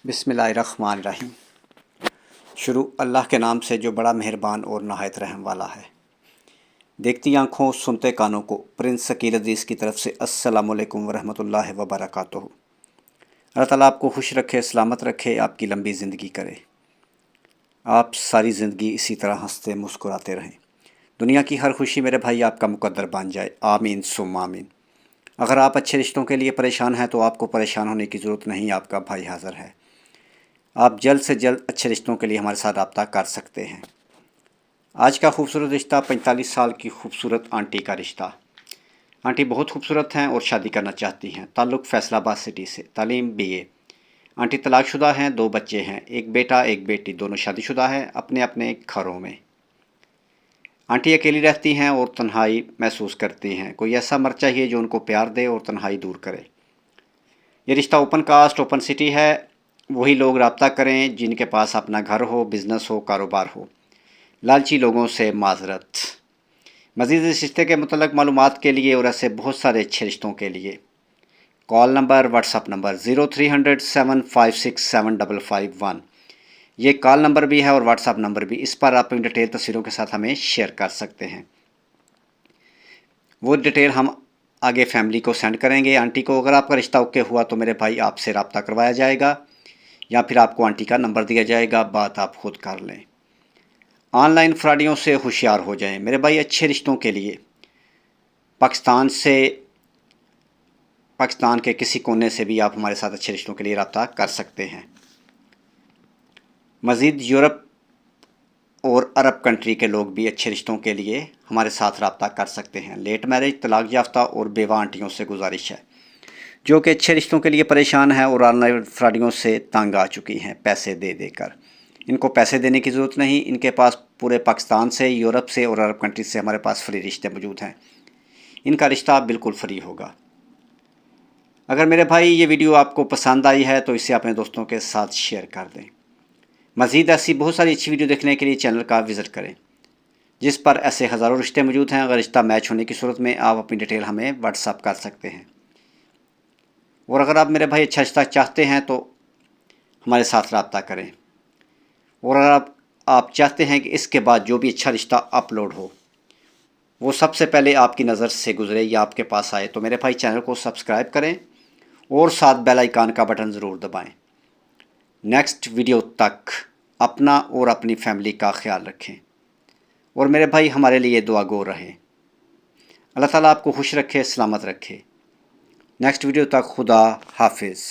बिस्मिल्लाहिर्रहमानिर्रहीम। शुरू अल्लाह के नाम से जो बड़ा मेहरबान और नहायत रहम वाला है। देखती आँखों सुनते कानों को प्रिंस शकील अजीज़ की तरफ से अस्सलामु अलैकुम वरहमतुल्लाहि वबरकातुहू। अल्लाह ताला आपको खुश रखे, सलामत रखे, आपकी लंबी ज़िंदगी करे, आप सारी ज़िंदगी इसी तरह हंसते मुस्कुराते रहें। दुनिया की हर खुशी मेरे भाई आपका मुकद्दर बन जाए, आमीन सुम्मा आमीन। अगर आप अच्छे रिश्तों के लिए परेशान हैं तो आपको परेशान होने की ज़रूरत नहीं, आपका भाई हाज़िर है। आप जल्द से जल्द अच्छे रिश्तों के लिए हमारे साथ रब्ता कर सकते हैं। आज का खूबसूरत रिश्ता 45 साल की खूबसूरत आंटी का रिश्ता। आंटी बहुत खूबसूरत हैं और शादी करना चाहती हैं। ताल्लुक़ फैसलाबाद सिटी से, तालीम BA। आंटी तलाकशुदा हैं, 2 बच्चे हैं, एक बेटा एक बेटी, दोनों शादीशुदा हैं अपने अपने घरों में। आंटी अकेली रहती हैं और तन्हाई महसूस करती हैं। कोई ऐसा मर्द चाहिए जो उनको प्यार दे और तन्हाई दूर करे। ये रिश्ता ओपन कास्ट ओपन सिटी है। वही लोग रब्ता करें जिनके पास अपना घर हो, बिज़नेस हो, कारोबार हो। लालची लोगों से माजरत। मज़ीद इस रिश्ते के मुतल्लिक़ मालूमात के लिए और ऐसे बहुत सारे अच्छे रिश्तों के लिए कॉल नंबर, व्हाट्सअप नंबर 0300 756 7551। ये कॉल नंबर भी है और व्हाट्सअप नंबर भी। इस पर आप अपनी डिटेल तस्वीरों के साथ हमें शेयर कर सकते हैं। वो डिटेल हम आगे फैमिली को सेंड करेंगे आंटी को। अगर आपका रिश्ता ओके हुआ तो मेरे भाई आपसे रब्ता करवाया जाएगा या फिर आपको आंटी का नंबर दिया जाएगा, बात आप खुद कर लें। ऑनलाइन फ्रॉडियों से होशियार हो जाएं मेरे भाई। अच्छे रिश्तों के लिए पाकिस्तान के किसी कोने से भी आप हमारे साथ अच्छे रिश्तों के लिए रब्ता कर सकते हैं। मज़ीद यूरोप और अरब कंट्री के लोग भी अच्छे रिश्तों के लिए हमारे साथ रब्ता कर सकते हैं। लेट मैरिज, तलाक याफ्ता और बेवा आंटियों से गुजारिश है जो कि अच्छे रिश्तों के लिए परेशान हैं और ऑनलाइन फ्रॉडियों से तंग आ चुकी हैं पैसे दे देकर। इनको पैसे देने की ज़रूरत नहीं, इनके पास पूरे पाकिस्तान से, यूरोप से और अरब कंट्री से हमारे पास फ्री रिश्ते मौजूद हैं। इनका रिश्ता बिल्कुल फ्री होगा। अगर मेरे भाई ये वीडियो आपको पसंद आई है तो इसे अपने दोस्तों के साथ शेयर कर दें। मज़ीद ऐसी बहुत सारी अच्छी वीडियो देखने के लिए चैनल का विज़िट करें जिस पर ऐसे हज़ारों रिश्ते मौजूद हैं। अगर रिश्ता मैच होने की सूरत में आप अपनी डिटेल हमें व्हाट्सअप कर सकते हैं। और अगर आप मेरे भाई अच्छा रिश्ता चाहते हैं तो हमारे साथ रब्ता करें। और अगर आप चाहते हैं कि इसके बाद जो भी अच्छा रिश्ता अपलोड हो वो सबसे पहले आपकी नज़र से गुजरे या आपके पास आए तो मेरे भाई चैनल को सब्सक्राइब करें और साथ बेल आइकन का बटन ज़रूर दबाएं। नेक्स्ट वीडियो तक अपना और अपनी फैमिली का ख्याल रखें और मेरे भाई हमारे लिए दुआ गो रहें। अल्लाह ताला आपको खुश रखे, सलामत रखे। नेक्स्ट वीडियो तक खुदा हाफिज़।